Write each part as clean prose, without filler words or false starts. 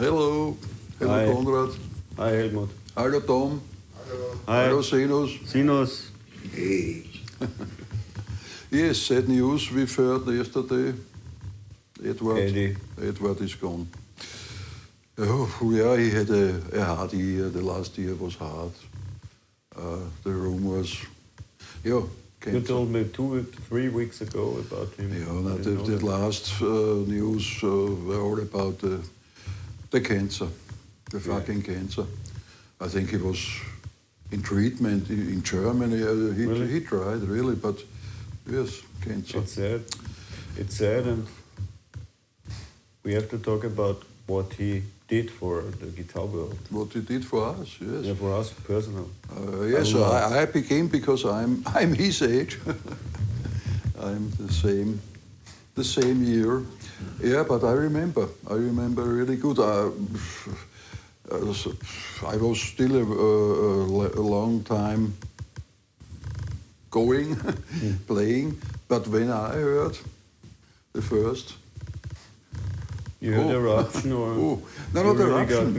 Hello. Hello, Hi. Conrad. Hi, Helmut. Hello, Tom. Hi. Hello, Sinus. Sinus. Hey. Yes, sad news we've heard yesterday. Edward is gone. Oh, yeah, he had a hard year. The last year was hard. The rumors, You cancer. told me 3 weeks ago about him. Yeah, no, the last news were all about the cancer, the fucking cancer. I think he was in treatment in Germany. Really? He tried, really, but yes, cancer. It's sad. It's sad, and we have to talk about what he did for the guitar world. What he did for us, yes. Yeah, for us, personal. Yes, I became, because I'm his age. I'm the same year. Yeah, but I remember really good. I was still a long time going, playing, but when I heard the first. You heard Eruption or? No, not Eruption.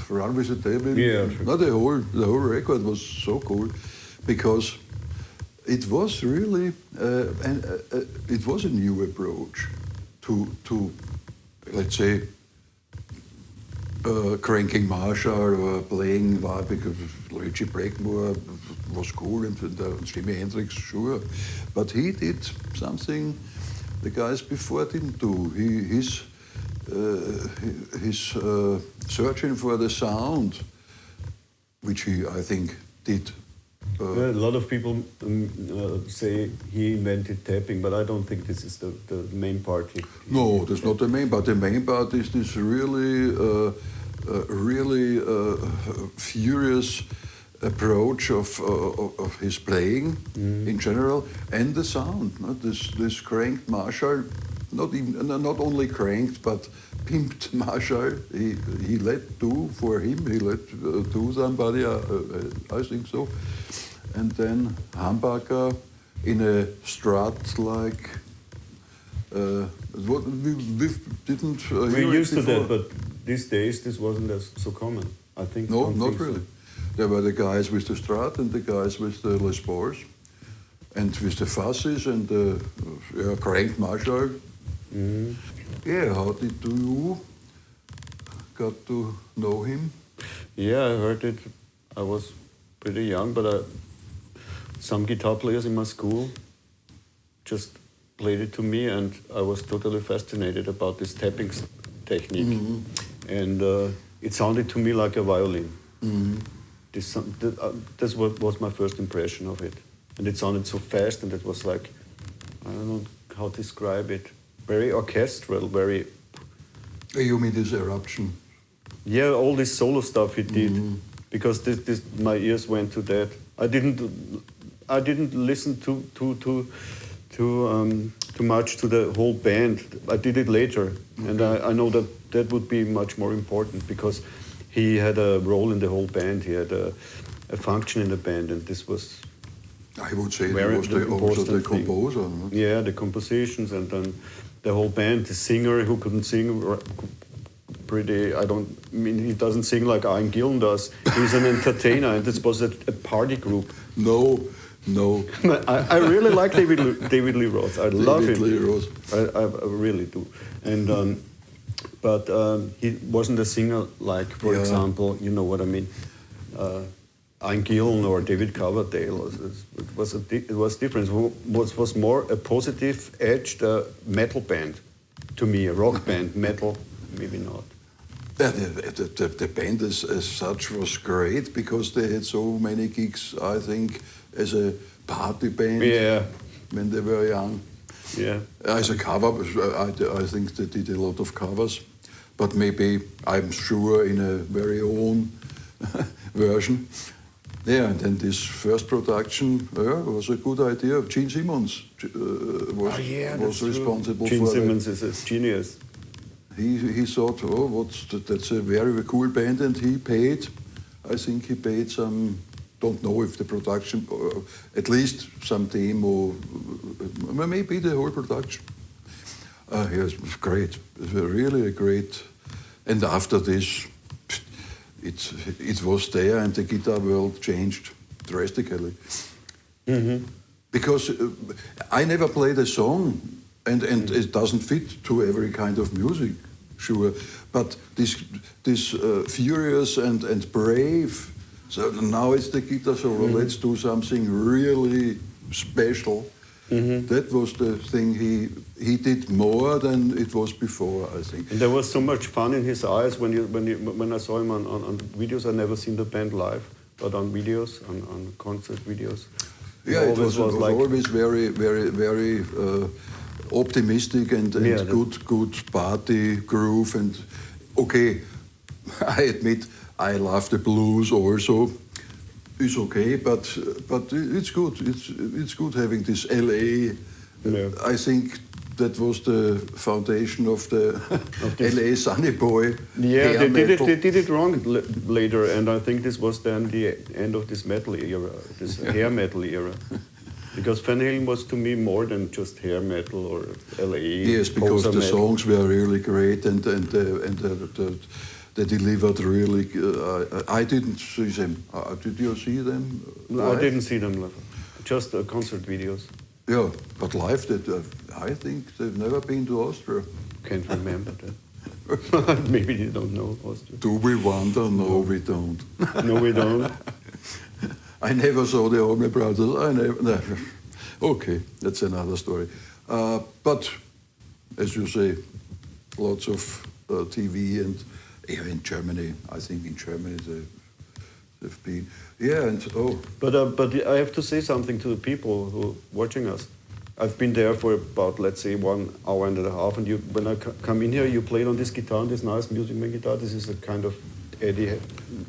Run with the Devil. Yeah, no, the whole record was so cool, because it was really it was a new approach to let's say cranking Marshall or playing, because Luigi Blackmore was cool and Jimi Hendrix, sure, but he did something the guys before didn't do. His searching for the sound, which he, I think, did. A lot of people say he invented tapping, but I don't think this is the main part. No, that's not the main part. The main part is this really furious approach of his playing in general, and the sound. This cranked Marshall, not only cranked but pimped Marshall. He let do for him. He let do somebody. I think so. And then Humbucker in a Strat like. What we didn't. We're used to that, but these days this wasn't so common. I think. No, not really. There were the guys with the Strat and the guys with the Les Pauls, and with the Fuzzies and the cranked Marshall. Mm-hmm. Yeah, how did you got to know him? Yeah, I heard it. I was pretty young, but some guitar players in my school just played it to me, and I was totally fascinated about this tapping technique. Mm-hmm. And it sounded to me like a violin. Mm-hmm. That's what was my first impression of it. And it sounded so fast, and it was like, I don't know how to describe it. Very orchestral, very... You mean this Eruption? Yeah, all this solo stuff he did, because my ears went to that. I didn't listen too much to the whole band. I did it later, and I know that would be much more important, because he had a role in the whole band. He had a function in the band, and this was... I would say he was also the composer. No? Yeah, the compositions, and then the whole band. The singer who couldn't sing pretty... he doesn't sing like Ian Gillan does. He's an entertainer, and this was a party group. No. I really like David Lee Roth. I love him. David Lee Roth. I really do. And but he wasn't a singer like, for example, you know what I mean, Ian Gillan or David Coverdale. It was different. It was more a positive edged metal band to me, a rock band. Metal, maybe not. The band as such was great, because they had so many gigs, I think, as a party band when they were young. Yeah. As a cover, I think they did a lot of covers, but maybe, I'm sure, in a very own version. Yeah, and then this first production was a good idea. Gene Simmons was responsible for it. Gene Simmons is a genius. He thought, that's a very cool band, and he paid, I think he paid some, don't know if the production, at least some demo, maybe the whole production. Yes, it was great. It was really a great. And after this, it was there, and the guitar world changed drastically. Because I never played a song, and it doesn't fit to every kind of music, sure. But this furious and brave. So now it's the guitar solo. Let's do something really special. That was the thing he did more than it was before, I think. And there was so much fun in his eyes when I saw him on videos. I never seen the band live, but on videos, on concert videos. Yeah, it was always very, very, very optimistic and good party groove. And okay, I admit I love the blues also. It's okay, but it's good. It's good having this LA. I think that was the foundation of the LA Sunny Boy. Yeah, they did it wrong later, and I think this was then the end of this metal era, this hair metal era. Because Van Halen was to me more than just hair metal or LA. Yes, because the songs were really great and they delivered really. I didn't see them. Did you see them? No, I didn't see them live. Just concert videos. Yeah, but live, I think they've never been to Austria. Can't remember that. Maybe you don't know Austria. Do we wonder? No, we don't. No, we don't. I never saw the Olme Brothers. I never. Okay, that's another story. But as you say, lots of TV and in Germany. I think in Germany they've been. Yeah, and But I have to say something to the people who are watching us. I've been there for about, let's say, 1 hour and a half, and when I come in here, you played on this guitar, on this nice Music Man guitar. This is a kind of Eddie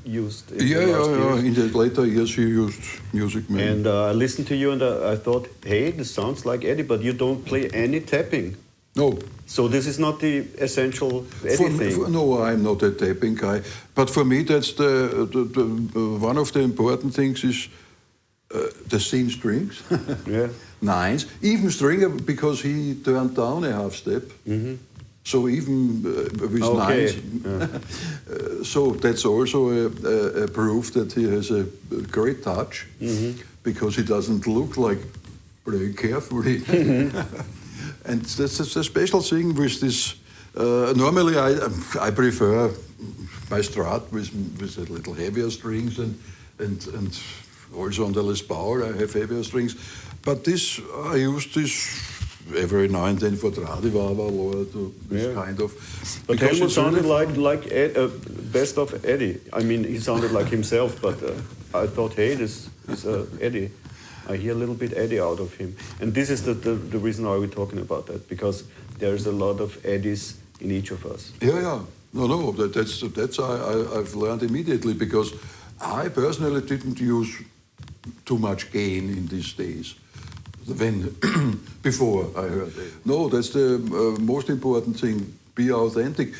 used in the last years. In the later years he used Music Man. And I listened to you and I thought, hey, this sounds like Eddie, but you don't play any tapping. No. So this is not the essential Eddie thing. No, I'm not a tapping guy. But for me, that's the one of the important things is the thin strings. Yeah. Nines. Even Stringer, because he turned down a half step. So even with nines. Yeah. So that's also a proof that he has a great touch, because he doesn't look like playing carefully. And that's a special thing with this. Normally, I prefer my Strat with a little heavier strings and also on the Les Paul I have heavier strings. But this I use this every now and then for Tradivaval or to this kind of. But Helmut sounded like best of Eddie. I mean, he sounded like himself, but I thought, hey, this is Eddie. I hear a little bit Eddie out of him. And this is the reason why we're talking about that, because there's a lot of Eddies in each of us. Yeah. No, that's I've learned immediately, because I personally didn't use too much gain in these days. When before I heard it. No, that's the most important thing. Be authentic.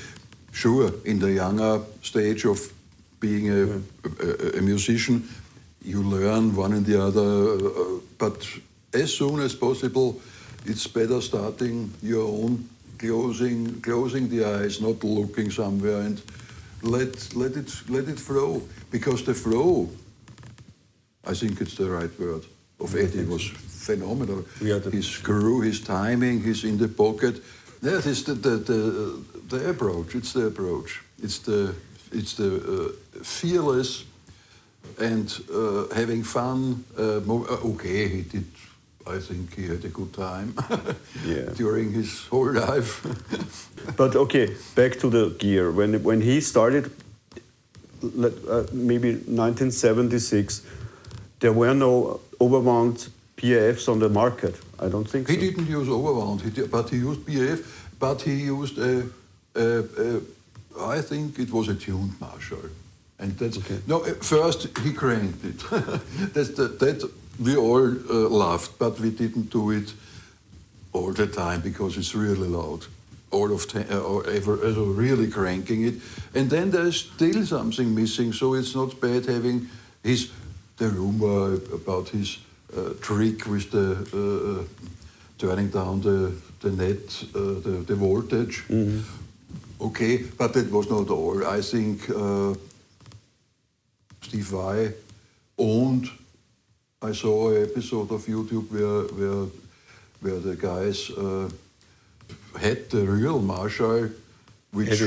Sure, in the younger stage of being a musician, you learn one and the other, but as soon as possible, it's better starting your own, closing the eyes, not looking somewhere, and let it flow, because the flow, I think it's the right word, of Eddie was phenomenal. His groove, his timing, his in the pocket. That is the approach. It's the approach. It's the fearless and having fun. Okay, he did. I think he had a good time during his whole life. But okay, back to the gear. When he started, maybe 1976, there were no overwound PAFs on the market. I don't think so. He didn't use overwound, but he used PAF. But he used I think it was a tuned Marshall. And that's okay. No. First he cranked it. that we all laughed, but we didn't do it all the time because it's really loud. Really cranking it, and then there's still something missing. So it's not bad having the rumor about his trick with the turning down the net, the voltage. Okay, but that was not all. I think Steve Vai owned. I saw an episode of YouTube where the guys had the real Marshall, which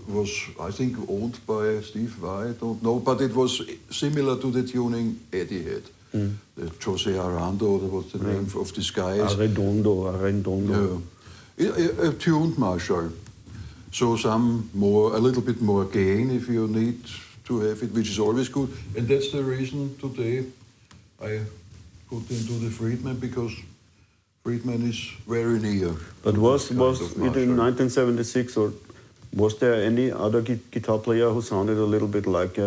was, I think, owned by Steve Vai. I don't know, but it was similar to the tuning Eddie had. The Jose Arando, that was the name of this guy. Arredondo. Yeah. A tuned Marshall. So a little bit more gain if you need to have it, which is always good. And that's the reason today I put into the Friedman, because Friedman is very near. But was it in 1976, or was there any other guitar player who sounded a little bit like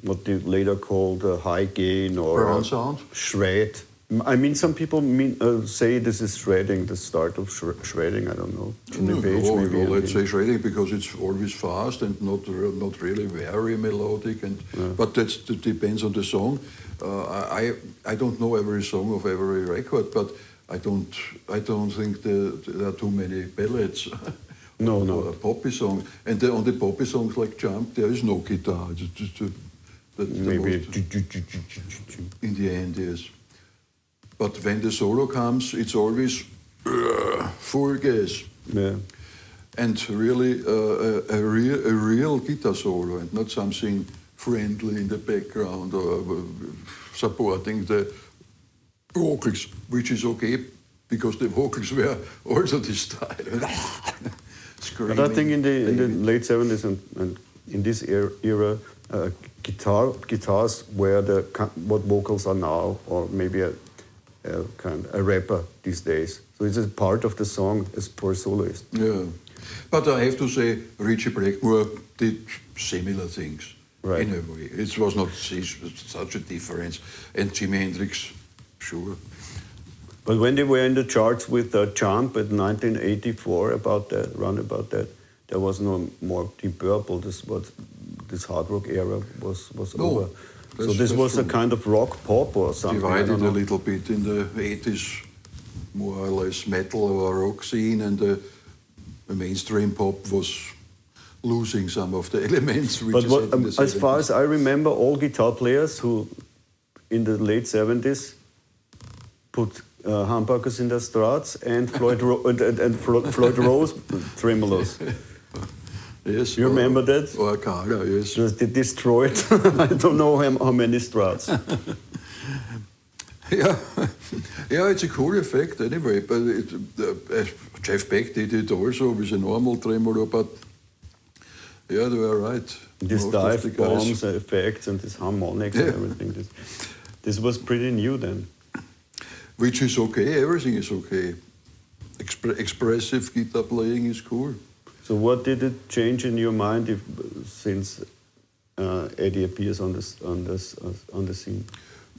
what they later called high gain or brown sound? Shred? I mean, some people say this is shredding, the start of shredding. I don't know. Let's say shredding because it's always fast and not really very melodic. But that depends on the song. I don't know every song of every record, but I don't think there are too many ballads. No. Poppy songs, and on the poppy songs like Jump, there is no guitar. It's just maybe in the end, yes. But when the solo comes, it's always full gas. Yeah. And really a real guitar solo, and not something friendly in the background or supporting the vocals, which is okay because the vocals were also this style. But I think in the late 70s and in this era, guitars were what vocals are now, or maybe a rapper these days. So it's a part of the song as per soloist. Yeah, but I have to say Ritchie Blackmore did similar things in a way. It was not such a difference, and Jimi Hendrix, sure. But when they were in the charts with Jump in 1984, around about that, there was no more Deep Purple. This hard rock era was over. So this was a kind of rock pop or something. Divided a little bit in the 80s, more or less metal or rock scene, and the mainstream pop was losing some of the elements. Which as far as I remember, all guitar players who in the late 70s put humbuckers in their Strats and Floyd Rose tremolos. Yes, you remember that? Or Carter, yes. They destroyed, I don't know how many Strats. Yeah, it's a cool effect anyway. But Jeff Beck did it also with a normal tremolo, but yeah, they were right. These dive bombs effects and these harmonics and everything. This was pretty new then. Which is okay, everything is okay. Expressive guitar playing is cool. So what did it change in your mind since Eddie appears on the scene?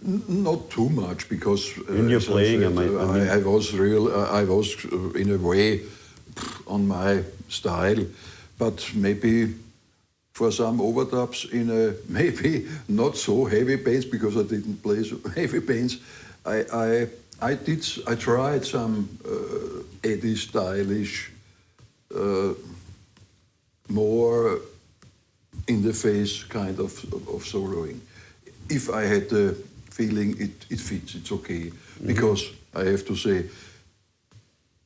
Not too much, because in your playing, I was in a way on my style, but maybe for some overdubs in a maybe not so heavy bands, because I didn't play so heavy bands. I tried some Eddie stylish, more in the face kind of soloing. If I had the feeling it fits, it's okay. Because I have to say,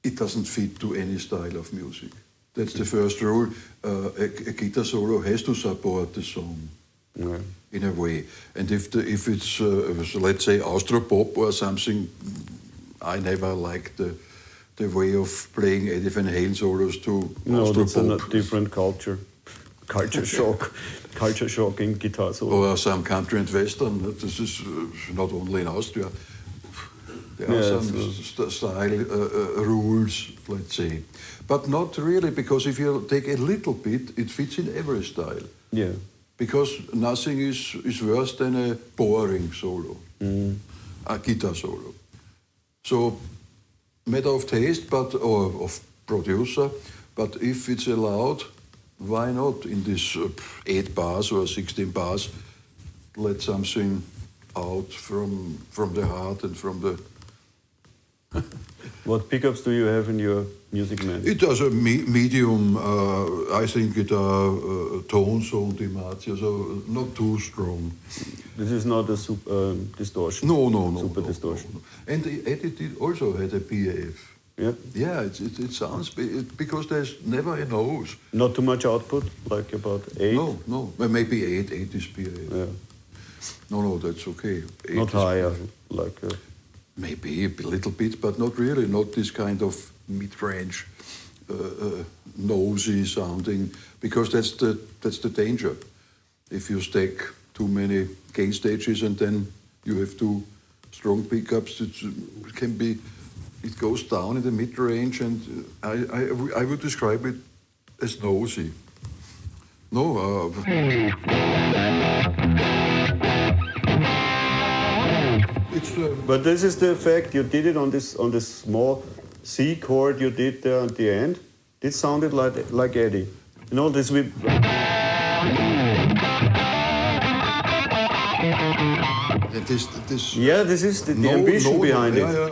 it doesn't fit to any style of music. That's the first rule. A guitar solo has to support the song. Yeah. In a way, and if it's let's say Austropop or something, I never liked the way of playing Eddie van Halen solos to Austropop. No, that's a different culture shock in guitar solo. Or some country and western. This is not only in Austria. There are some style rules, let's say, but not really, because if you take a little bit, it fits in every style. Yeah. Because nothing is worse than a boring solo, a guitar solo. So, matter of taste, or of producer, but if it's allowed, why not in this 8 bars or 16 bars, let something out from the heart and from the What pickups do you have in your Music Man? It does a medium, I think, guitar tones on the Marzia, so not too strong. This is not a distortion. No, Super distortion. No. And the Edit also had a PAF. Yeah. Yeah, it sounds because there's never a nose. Not too much output, like about 8. No. Well, maybe 8 is PAF. Yeah. No, that's okay. 8 Not is higher, PAF. like. Maybe a little bit, but not really. Not this kind of mid-range, nosy sounding, because that's the danger. If you stack too many gain stages and then you have two strong pickups, it goes down in the mid-range, and I would describe it as nosy. No. But this is the effect. You did it on this small C chord you did there at the end. It sounded like Eddie. You know this we. Yeah, this is the ambition behind it. Yeah.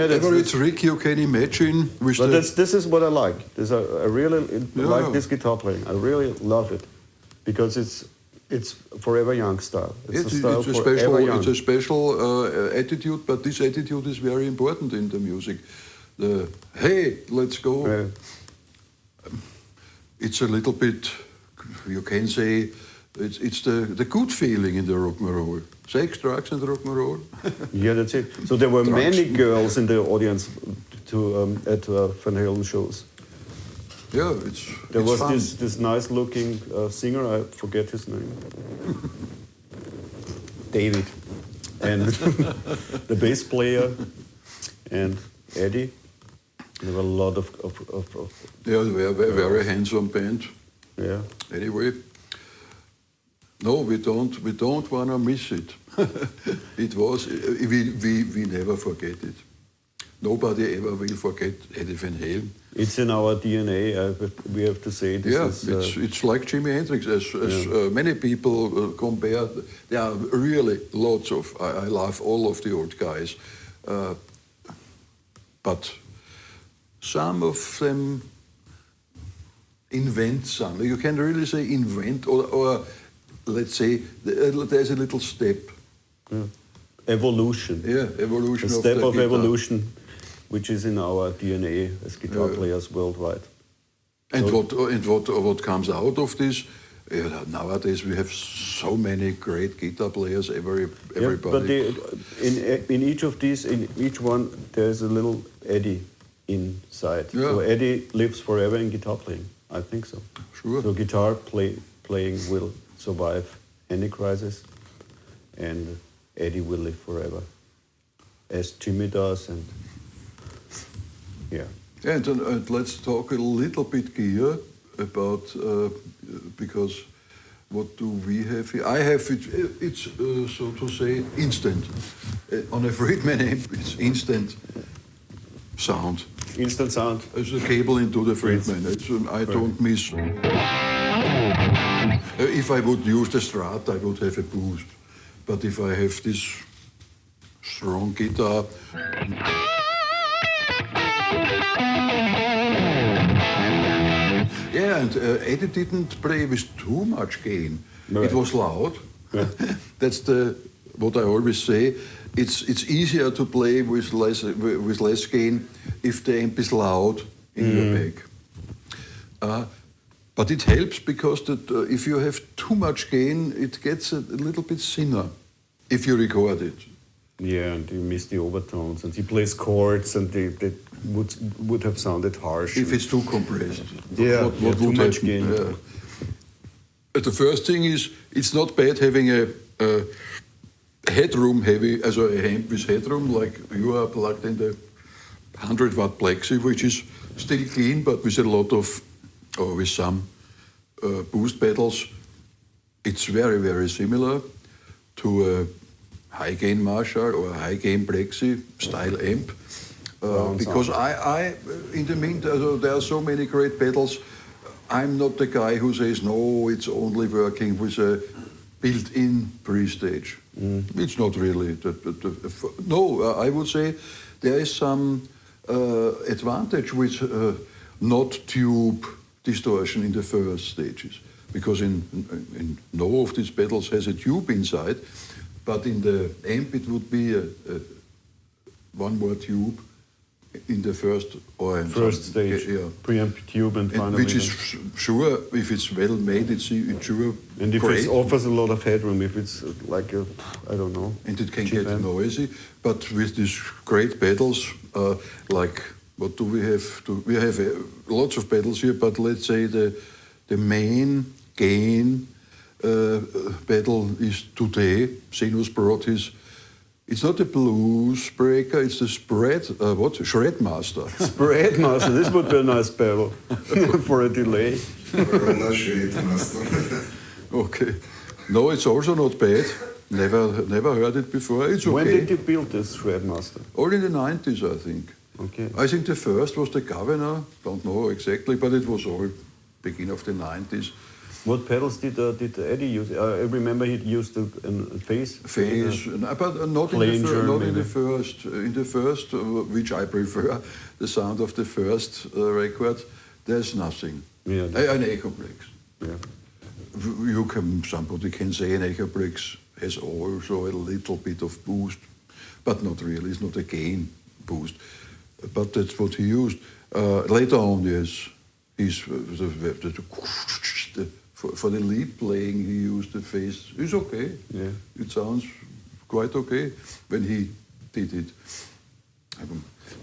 Every trick you can imagine. But this is what I like. I really like this guitar playing. I really love it because it's Forever Young style. It's a special attitude, but this attitude is very important in the music. Hey, let's go. Yeah. It's a little bit, you can say, it's the good feeling in the rock and roll. Sex, drugs, and rock and roll. Yeah, that's it. So there were many girls in the audience at Van Halen shows. Yeah, there was fun. this nice-looking singer. I forget his name. David, and the bass player, and Eddie. There were a lot of Yeah, they were a very handsome band. Yeah. Anyway. No, we don't want to miss it. It was, we never forget it. Nobody ever will forget Eddie Van Halen. It's in our DNA, we have to say. It's like Jimi Hendrix, as many people compare. There are really lots of, I love all of the old guys. But some of them invent something. You can really say invent or let's say there's a little step. Yeah. Evolution. Yeah, evolution. A step of evolution, which is in our DNA as guitar players worldwide. And what comes out of this? Nowadays we have so many great guitar players. Everybody. But in each of these, in each one, there's a little Eddie inside. Yeah. So Eddie lives forever in guitar playing. I think so. Sure. So guitar playing will survive any crisis, and Eddie will live forever, as Jimmy does, and yeah. And let's talk a little bit gear about because what do we have here? I have it. It's so to say instant. On a Friedman amp, it's instant sound. Instant sound. It's a cable into the Friedman. I don't miss. If I would use the Strat, I would have a boost. But if I have this strong guitar, and Eddie didn't play with too much gain. Right. It was loud. Yeah. That's what I always say. It's easier to play with less gain if the amp is loud in your back. But it helps because if you have too much gain, it gets a little bit thinner if you record it. Yeah, and you miss the overtones, and he plays chords, and they would have sounded harsh. If it's too compressed. What would too much happen? gain. The first thing is, it's not bad having a headroom heavy, as a amp with headroom, like you are plugged in the 100-watt plexi, which is still clean, but with a lot of, or with some boost pedals. It's very, very similar to a high-gain Marshall or a high-gain plexi style amp. Because I in the meantime, there are so many great pedals. I'm not the guy who says, no, it's only working with a built-in pre-stage. It's not really. No, I would say there is some advantage with not tube distortion in the first stages. Because in no of these pedals has a tube inside, but in the amp it would be one more tube in the first stage, yeah. preamp tube and finally. Which is sure, if it's well made, it's sure and if great. it offers a lot of headroom, if it's like a, I don't know. And it can cheap get amp. noisy, but with these great pedals, like what do we have? We have lots of pedals here, but let's say the main gain pedal is today. Sinus brought his. It's not a blues breaker, it's the Shredmaster. Shredmaster, this would be a nice pedal for a delay. Okay. No, it's also not bad. Never heard it before. It's okay. When did you build this Shredmaster? All in the 90s, I think. Okay. I think the first was the Governor. Don't know exactly, but it was all beginning of the 90s. What pedals did Eddie use? I remember he used a phase. But not in the first. In the first, which I prefer, the sound of the first record, there's nothing. Yeah, An Echoplex. Yeah. Somebody can say an Echoplex has also a little bit of boost, but not really. It's not a gain boost. But that's what he used. Later on, yes, for the lead playing, he used the phase. It's okay. Yeah. It sounds quite okay when he did it.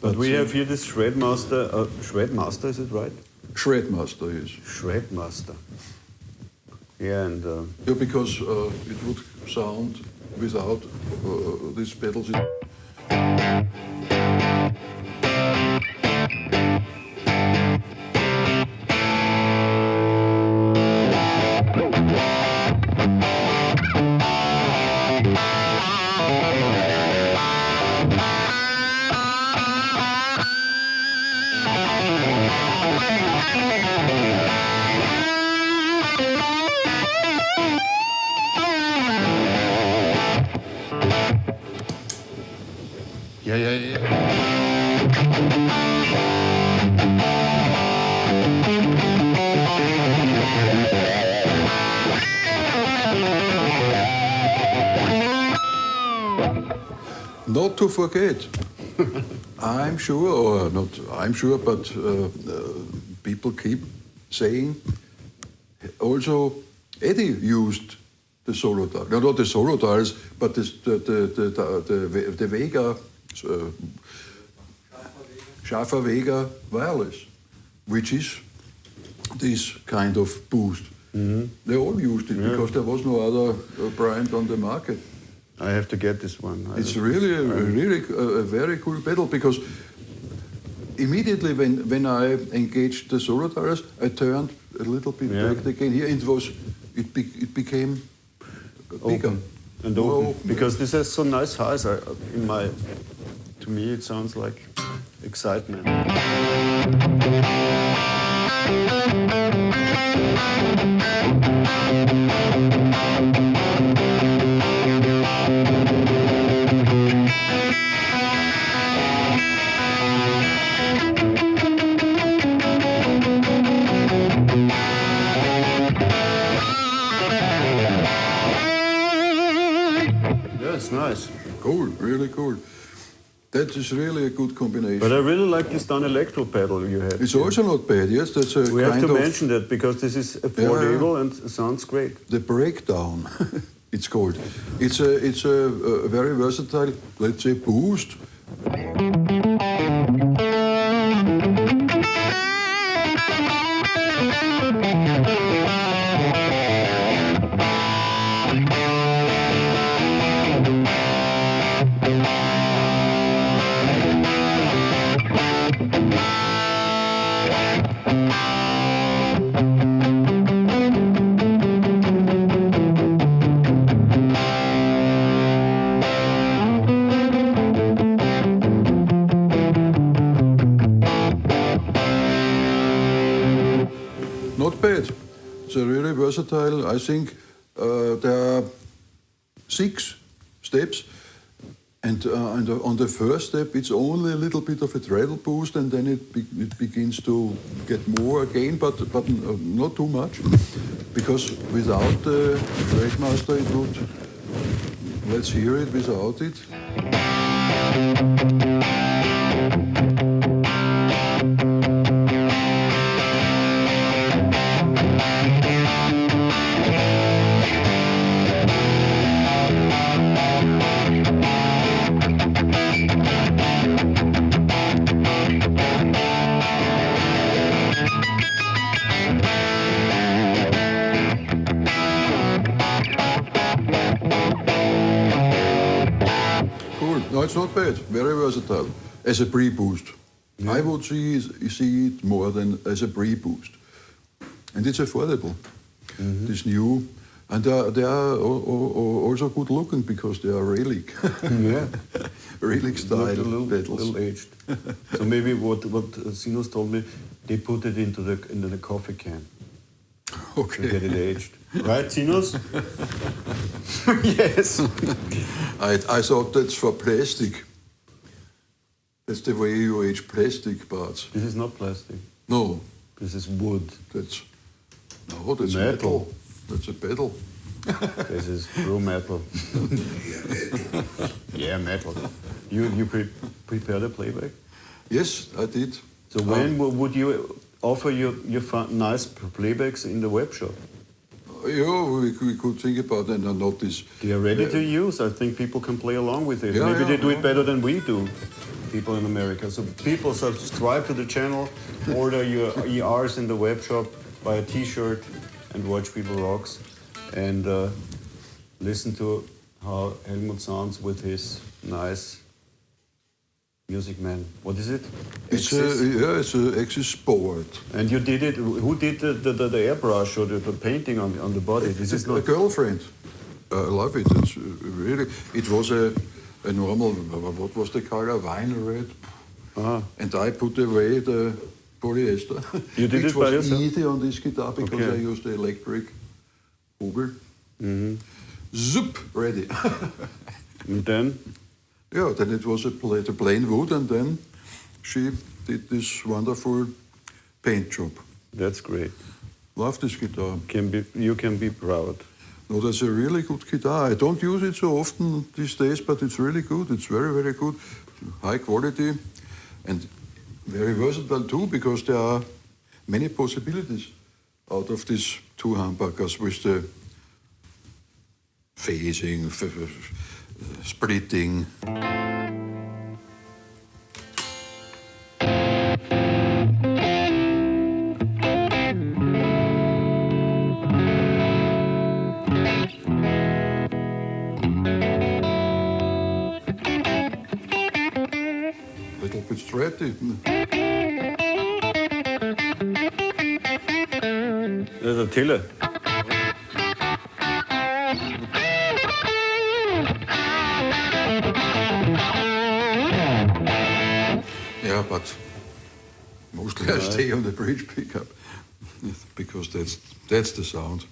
But we have here this Shredmaster. Shredmaster, is it right? Shredmaster, yes. Shredmaster. Yeah, and yeah, because it would sound without these pedals. Yeah. Not to forget, I'm sure, or not I'm sure, but people keep saying, also Eddie used the solo dials. No, not the solo dials, but the Vega, Schafer Vega wireless, which is this kind of boost. Mm-hmm. They all used it because there was no other brand on the market. I have to get this one. It's really a very cool pedal because immediately when I engaged the solo dials, I turned a little bit back again here. It became bigger. Open. And open. Because this has so nice highs. To me, it sounds like excitement. That's nice. Cool, really cool. That is really a good combination. But I really like this down electro pedal you have. It's also not bad, yes. That's a we kind have to of mention that because this is affordable and sounds great. The breakdown, it's called. It's a very versatile, let's say, boost. versatile. I think there are 6 steps, and on the first step it's only a little bit of a treble boost, and then it begins to get more again, but not too much, because without the Breakmaster it would. Let's hear it without it. No, it's not bad. Very versatile. As a pre-boost. Yeah. I would see it more than as a pre-boost. And it's affordable. Mm-hmm. This new. And they are also good looking because they are relic. Yeah. Relic style a pedals. Little aged. So maybe what Sinus told me, they put it into the coffee can. Okay. To get it aged. Right, Sinus? Yes. I thought that's for plastic. That's the way you age plastic parts. This is not plastic. No. This is wood. That's metal. That's a pedal. This is true metal. Yeah, metal. You prepare the playback? Yes, I did. So when would you offer your nice playbacks in the web shop? Yeah, we could think about that and not this. They are ready to use. I think people can play along with it. Yeah, Maybe they do it better than we do, people in America. So people subscribe to the channel, order your ERs in the web shop, buy a T-shirt, and watch People Rocks, and listen to how Helmut sounds with his nice Music Man. What is it? It's a Axis Sport. And you did it. Who did the airbrush or the painting on the body? This is not a girlfriend. I love it. It's really. It was a normal. What was the color? Vinyl red. And I put away the polyester. You did it by yourself? It was easy on this guitar because Okay. I used the electric Vogel. Mm-hmm. Zoop, ready. And then? Yeah, then it was the plain wood, and then she did this wonderful paint job. That's great. Love this guitar. You can be proud. No, that's a really good guitar. I don't use it so often these days, but it's really good. It's very, very good. High quality and very versatile too, because there are many possibilities out of these 2 humbuckers with the phasing, splitting. Little bit stretchy. There's a Tille. Yeah, but mostly I stay on the bridge pickup because that's the sound.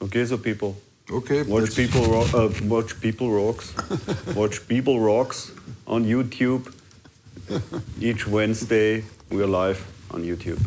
Okay, so people. Okay. Watch People Rocks. Watch People Rocks on YouTube. Each Wednesday we are live on YouTube.